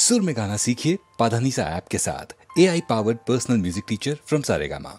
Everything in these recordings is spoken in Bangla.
सुर में गाना सीखिए पाधानीसा ऐप के साथ। AI powered personal music teacher from Saregama.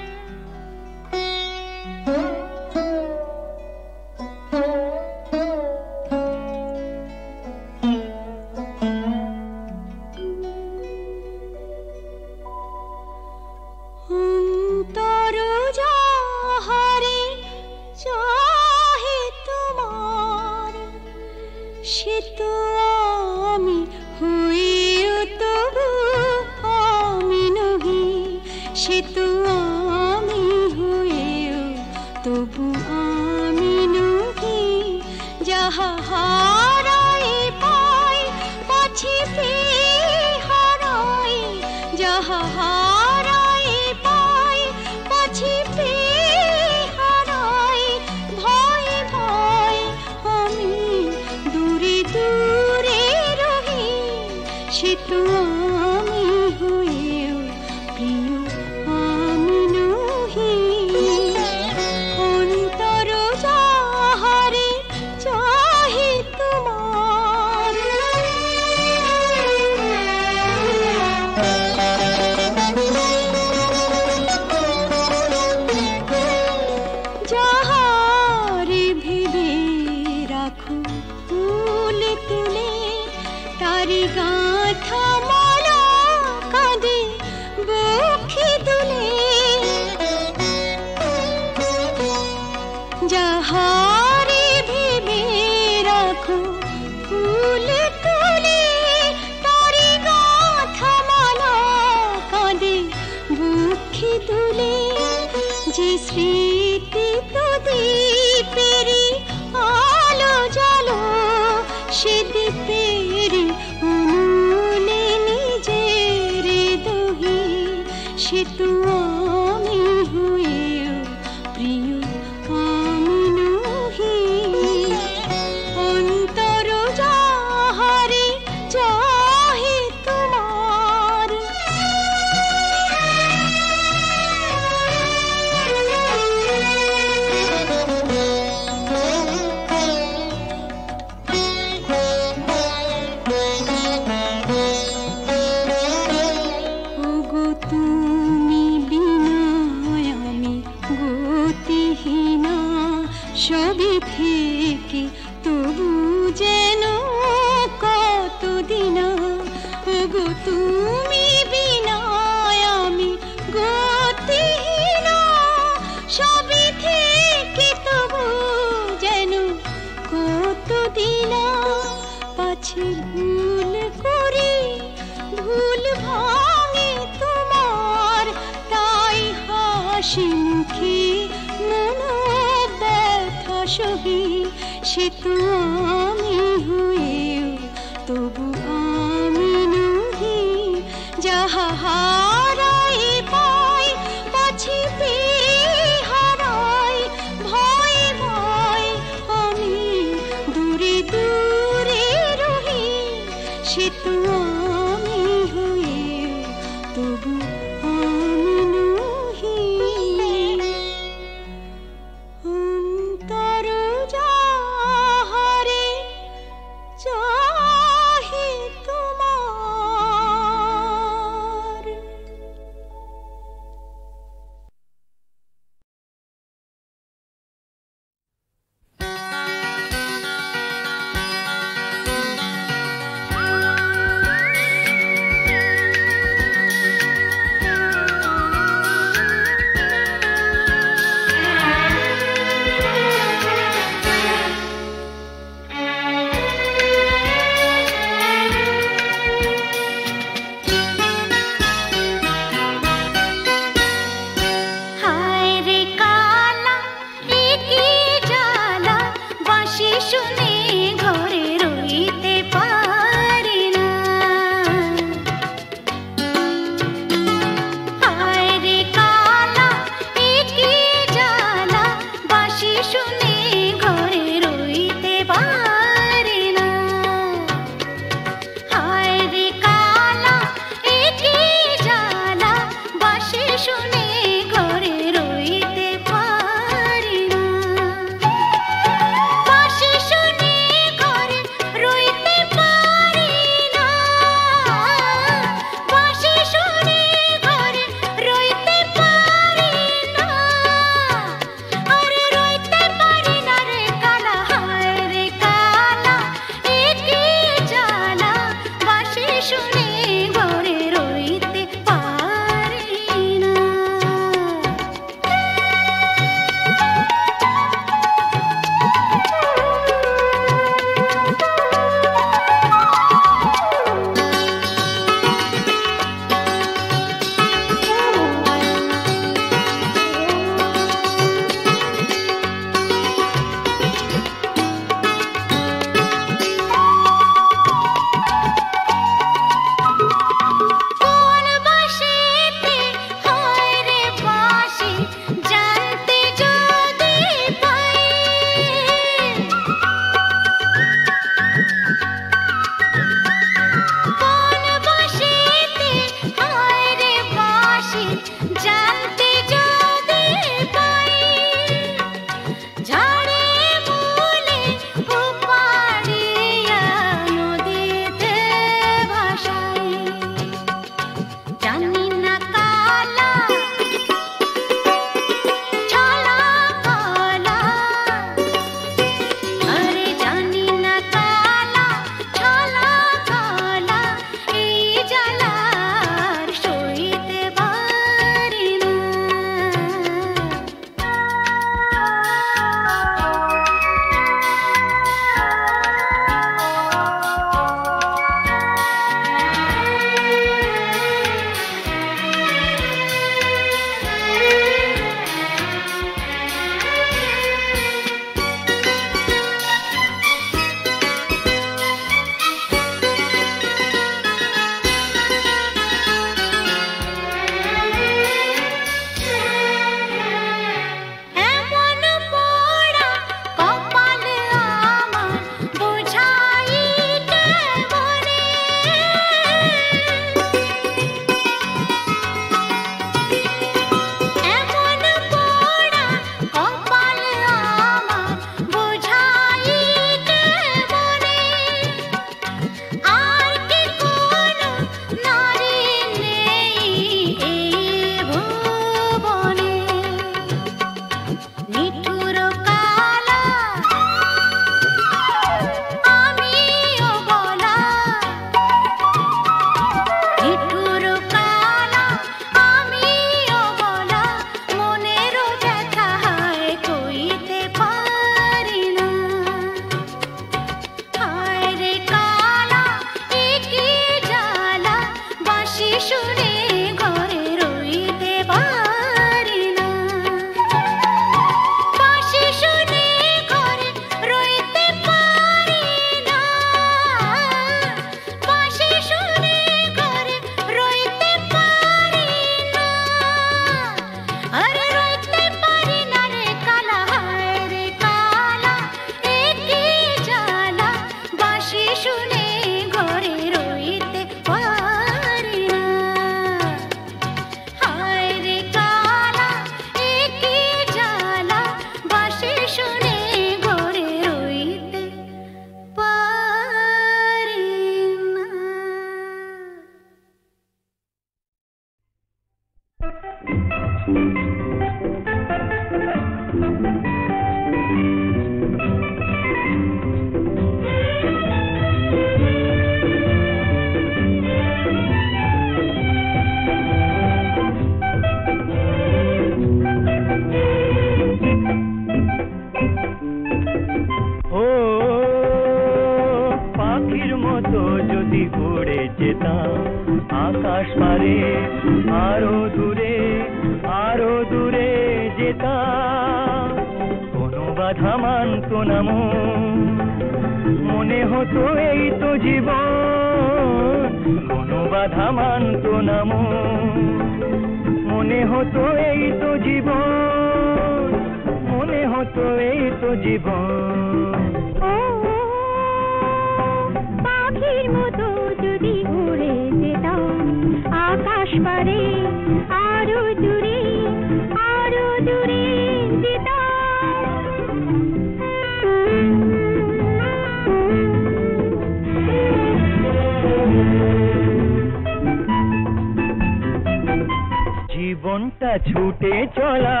জীবনটা ছুটে চলা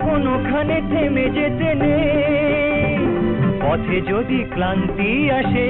কোনখানে থেমে যেতে নেই, পথে যদি ক্লান্তি আসে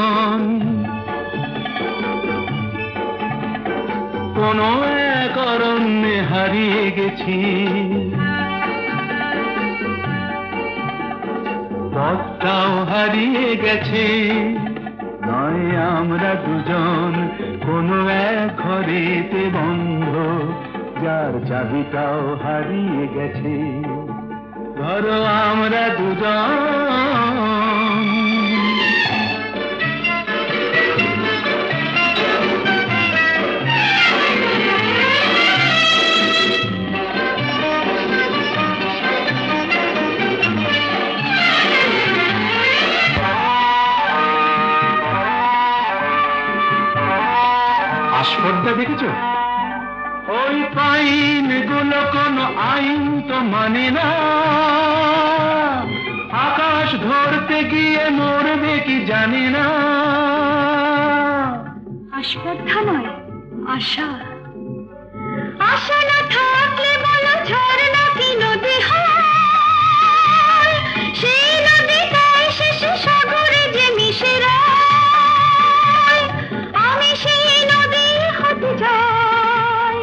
দুজন কোনো এক অরণ্যে হারিয়ে গেছি, পথটাও হারিয়ে গেছে। নয় আমরা দুজন কোনো এক ঘরেতে বন্ধ, যার চাবিটাও হারিয়ে গেছে। ধরো আমরা দুজন আস্পর্ধা দেখেছ? ওই পাইন গুলো কোনো আইন তো মানে না, আকাশ ধরতে গিয়ে মরবে কি জানি না। আস্পর্ধা নয়, আশা। আশা না থাকলে বলো ঝড় নাকি নদী হয়, সেই নদীটাই শেষে সাগরে যে মিশে যায়। আমি সেই নদী হতে যাই,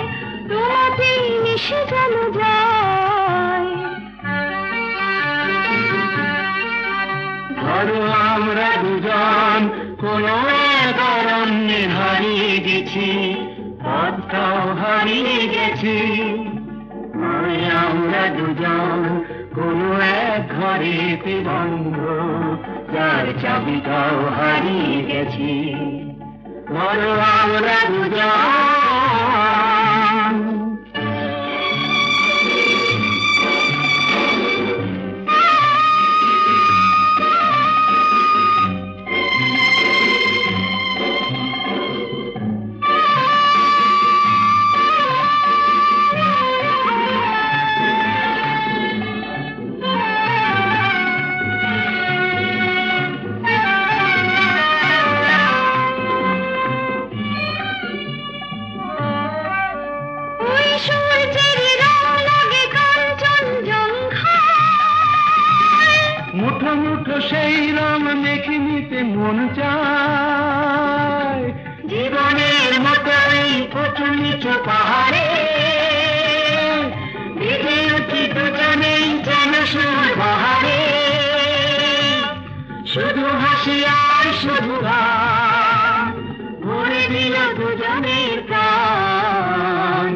তোমাতে মিশে যেন যায়। ধরো আমরা দুজন কোনো এক অরণ্যে হারিয়ে গেছি, পথটাও হারিয়ে গেছি। নয় আমরা দুজন কোনো এক ঘরেতে বন্ধ, যার চাবিটাও হারিয়ে গেছি। ধরো আমরা দুজন মুঠো মুঠো সেই রং মেখে নিতে মন চায়। জীবনের মতো এই উঁচু নিচু পাহাড়ে ভিজে উঠি দুজনেই যেন সুর বাহারে। শুধু হাসি আর শুধু গান ভরে দিল দুজনের প্রাণ।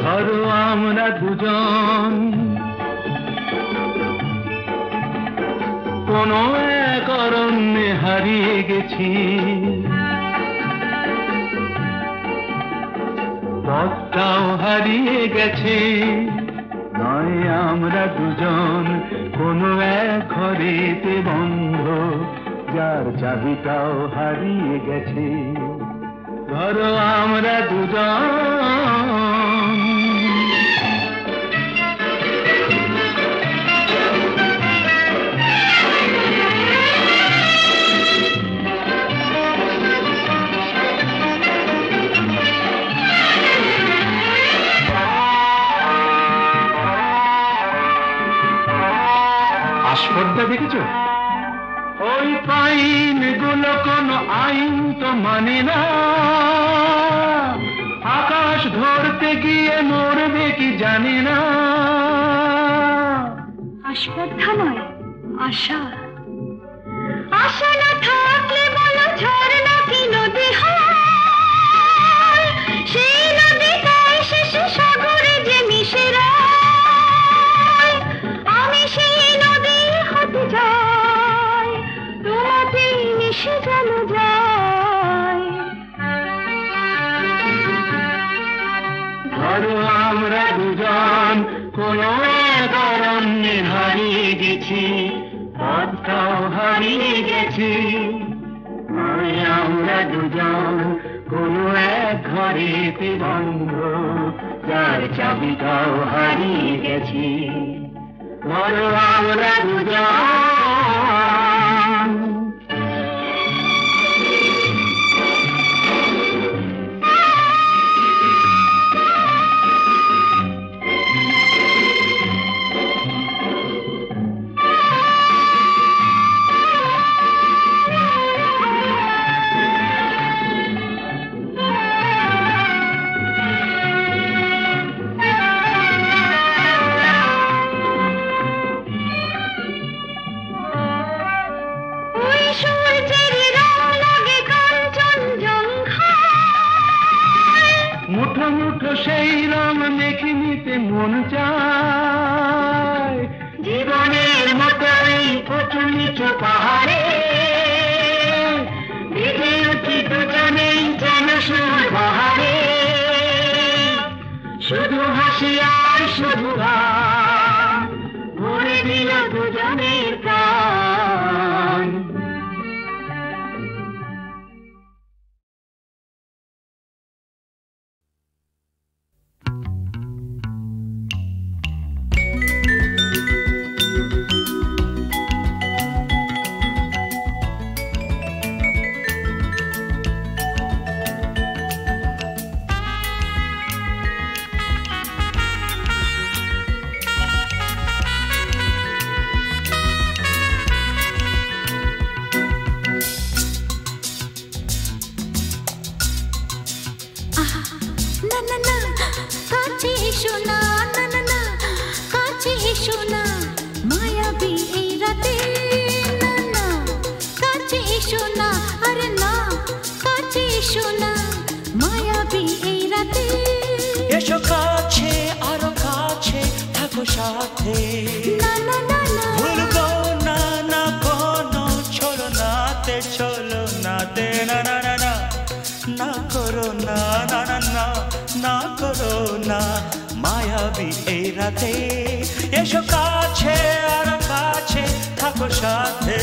ধরো আমরা দুজন কোনো এক অরণ্যে হারিয়ে গেছি, পথটাও হারিয়ে গেছে। নয় আমরা দুজন কোনো এক ঘরেতে বন্ধ, যার চাবিটাও হারিয়ে গেছে। ধরো আমরা দুজন আস্পর্ধা দেখেছ? ওই পাইন গুলো কোনো আইন তো মানে না, আকাশ ধরতে গিয়ে মরবে কি জানি না। আস্পর্ধা নয়, আশা। আশা না থাকলে বলো ঝড় নাকি নদী হয়, সেই নদীটাই শেষে সাগরে যে মিশে যায়। আমি সেই নদী হতে যাই, তোমাতে মিশে যেন যায়। ধরো আমরা দুজন কোনো এক অরণ্যে হারিয়ে গেছি, পথটাও হারিয়ে গেছি। নয় আমরা দুজন কোনো এক ঘরেতে বন্ধ, যার চাবিটাও হারিয়ে গেছি। ধরো আমরা দুজন মন চায় জীবনের মতো এই উঁচু নিচু পাহাড়ে ভিজে উঠি দুজনেই যেন সুর বাহারে শুধু হাসি আর শুধু গান ভরে দিল দুজনের প্রাণ এসো কাছে আরো কাছে থাকো সাথে ভুলবো না না কোনো চলো নাতে না না না না না করো না না না না না করো না মায়াবী এই রাতে এসো কাছে আরো কাছে থাকো সাথে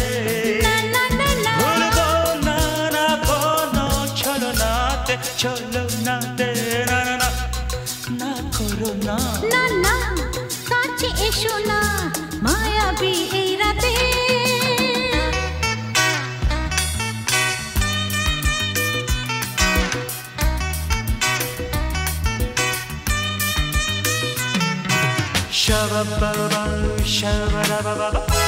ভুলবো না না কোনো চলো নাতে না না না না করো না না না কাছে এসো না মায়াবী এই রাতে shabba shabba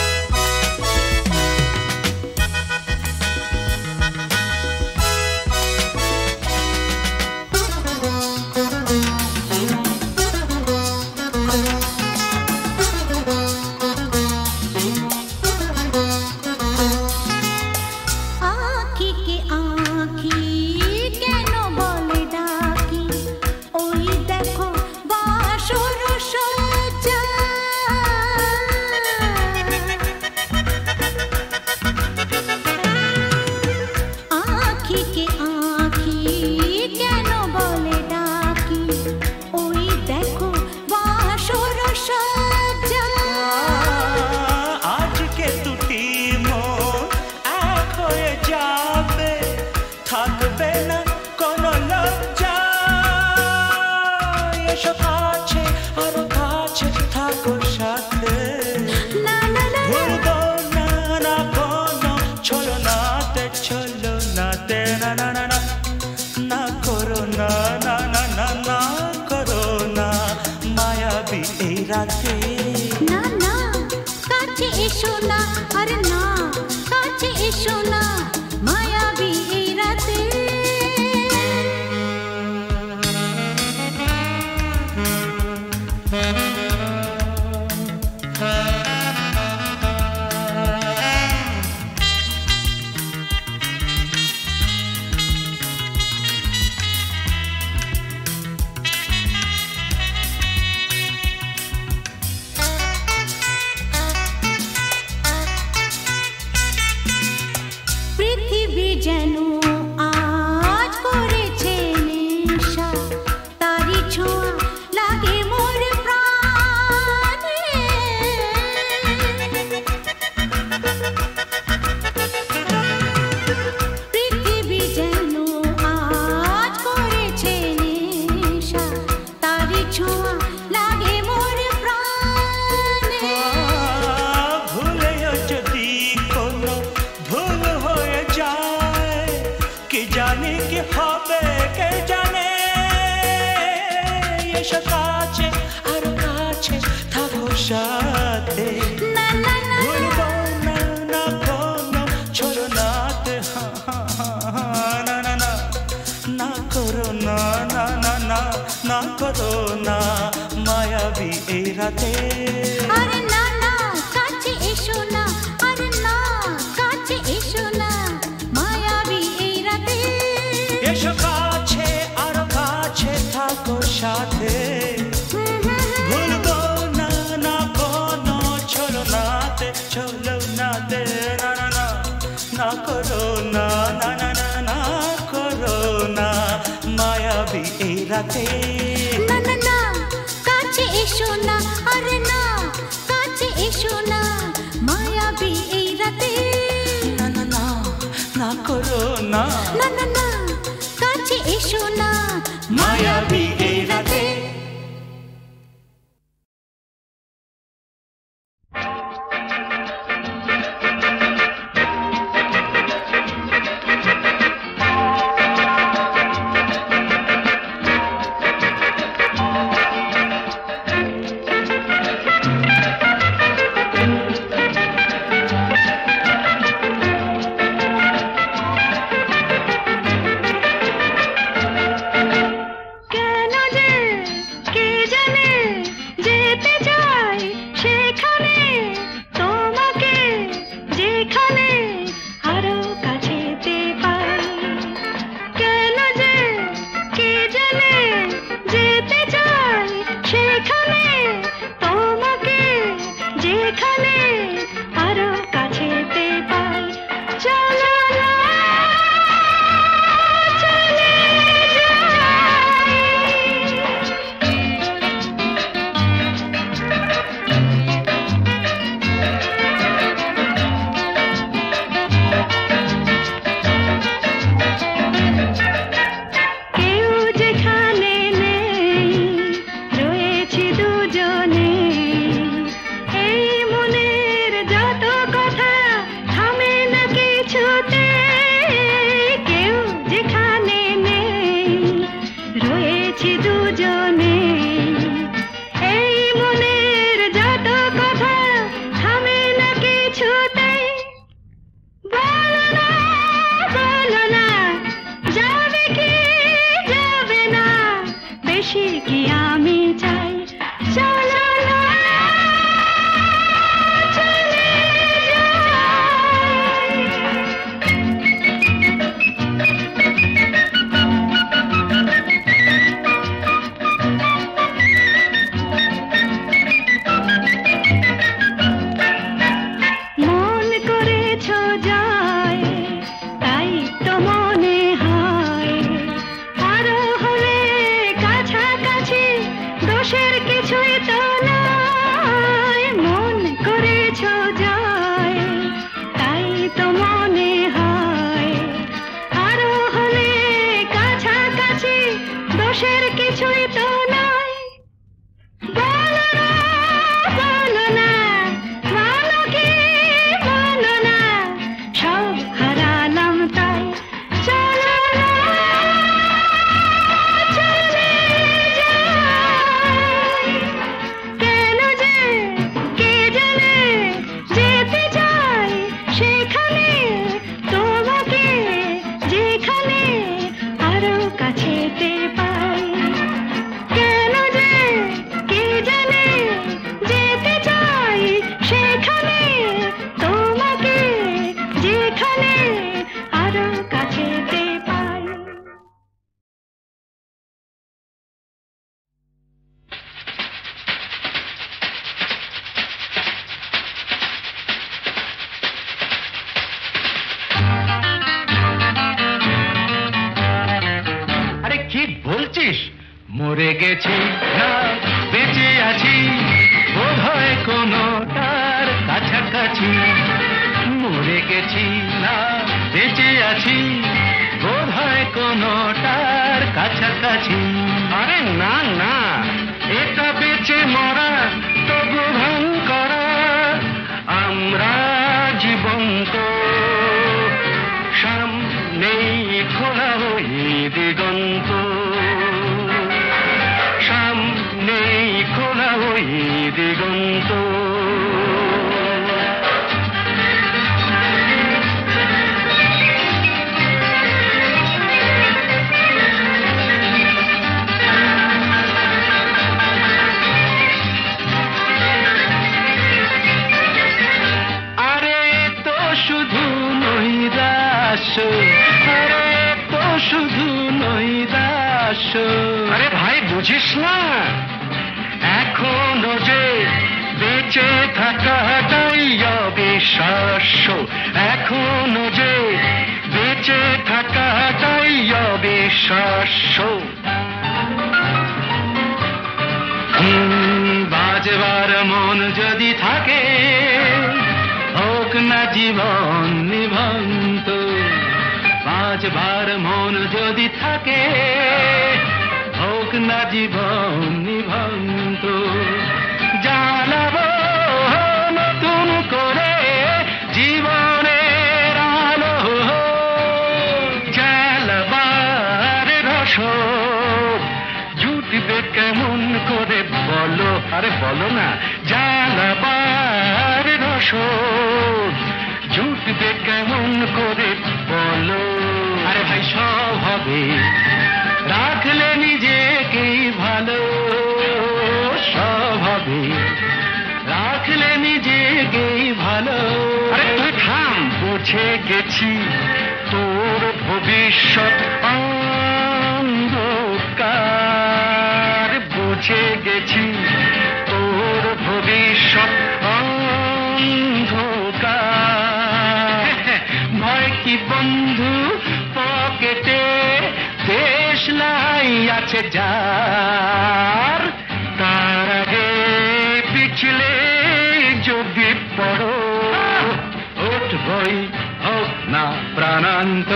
না না কাছে এসো না আরে না কাছে এসো না মায়াবী এই রাতে আরে না না কাছে এসো না আরে না কাছে এসো না মায়াবী এই রাতে এসো কাছে আরো কাছে থাকো সাথে ভুল রাতে না না না কাছে এসো না আরে না কাছে এসো না মায়াবী এই রাতে না না না না করো না না না না কাছে এসো না মায়াবী এই রাতে মরে গেছি না বেঁচে আছি বোধহয় কোনো তার কাছাকাছি মরে গেছি না বেঁচে আছি বোধহয় কোনো তার কাছাকাছি আরে না না এটা বেঁচে মরা তবু ভান করা আমরা জীবন্ত সামনেই খোলা ওই দিগন্ত সামনেই খোলা ওই দিগন্ত আরে ভাই বুঝিস না এখনো যে বেঁচে থাকাটাই অবিশ্বাস্য এখনো যে বেঁচে থাকাটাই অবিশ্বাস্য মন যদি থাকে হোক না জীবন নিভন্ত, বাঁচবার মন যদি থাকে হোক না জীবন নিভন্ত, জ্বালাবো নতুন করে জীবনের আলো, জ্বালাবার রসদ জুটবে কেমন করে বলো, আরে বলো না, জ্বালাবার রসদ জুটবে কেমন করে বলো, আরে ভাই সব হবে রাখলে নিজেকেই ভালো, সব হবে রাখলে নিজেকেই ভালো। আরে তুই থাম, বুঝে গেছি তোর ভবিষ্যৎ অন্ধকার, বুঝে গেছি তোর ভবিষ্যৎ অন্ধকার। ভয় কি বন্ধু পকেটে, দেশলাই আছে যার, তার আগে পিছলে যদি পড়ো উঠবই হোক না প্রাণান্ত,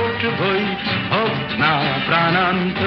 উঠবই হোক না প্রাণান্ত।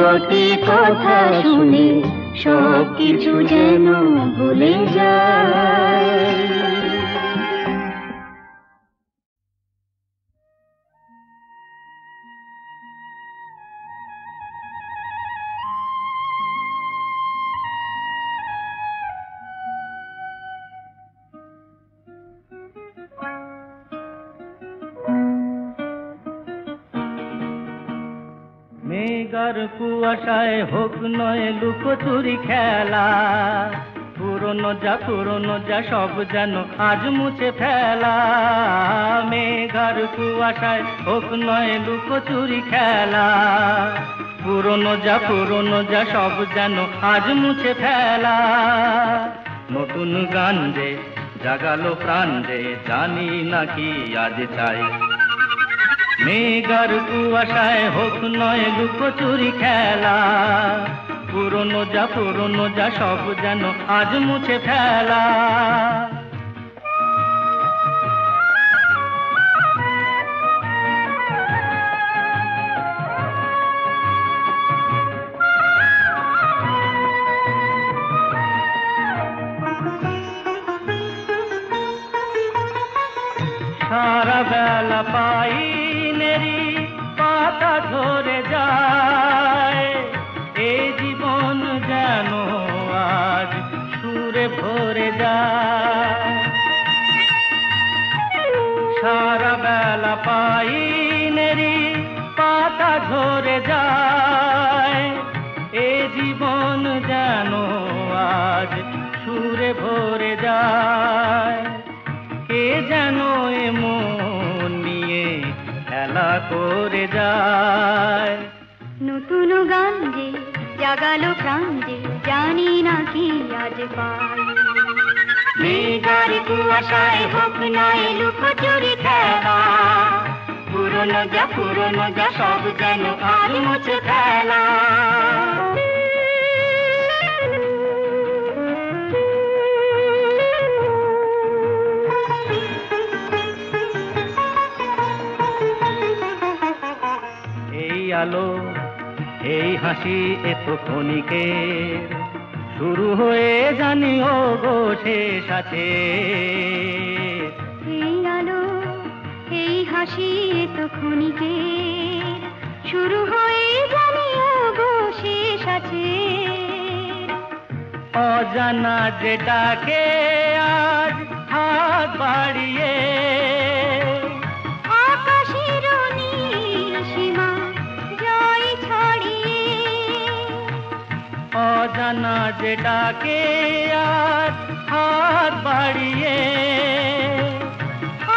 কটি কথা শুনে সব কিছু যেন ভুলে যায়। মেঘার কুয়াশায় হোক নয় লুকোচুরি খেলা, পুরনো যা সব যেন আজ মুছে ফেলা। মেঘার কুয়াশায় হোক নয় লুকোচুরি খেলা, পুরনো যা সব যেন আজ মুছে ফেলা। নতুন গান যে জাগালো প্রাণ যে জানি নাকি আজ চাই। মেঘার কুয়াশায় হোক নয় লুকোচুরি খেলা, পুরনো যা সব যেন আজ মুছে ফেলা। সারা বেলা পাইনেরি পাতা ঝরে যায়, এই জীবন যেন আজ সুরে ভরে যায়। সারা বেলা পাইনেরি পাতা ঝরে যায়, এই জীবন যেন আজ সুরে ভরে যায়। কে যেন মন নিয়ে খেলা করে যায়। নতুন গান যে জাগালো প্রাণ যে জানি না কি আজ পাই। মেঘার কুয়াশায় হোক নয় লুকোচুরি খেলা, পুরনো যা সব যেন আজ মুছে ফেলা। আলো এই হাসি এত ক্ষণিকের, শুরু হয়ে জানিও গো শেষ আছে। এই আলো এই হাসি এত ক্ষণিকের, শুরু হয়ে জানিও গো শেষ আছে। অজানা যেটাকে আজ হাত বাড়িয়ে, অজানা যেটাকে আজ হাত বাড়িয়ে,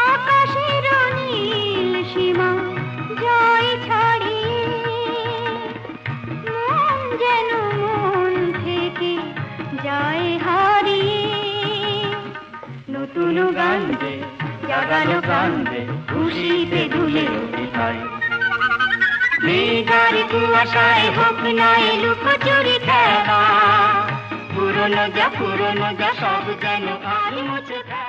আকাশের নীল সীমা জয় ছাড়িয়ে, মন যেন মন থেকে যায় হারিয়ে। নতুন গান যে জাগালো গান যে খুশিতে দুলে উঠাই। মেঘার কুয়াশায় হোক নয় লুকোচুরি খেলা, পুরনো যা সব যেন আজ মুছে ফেলা।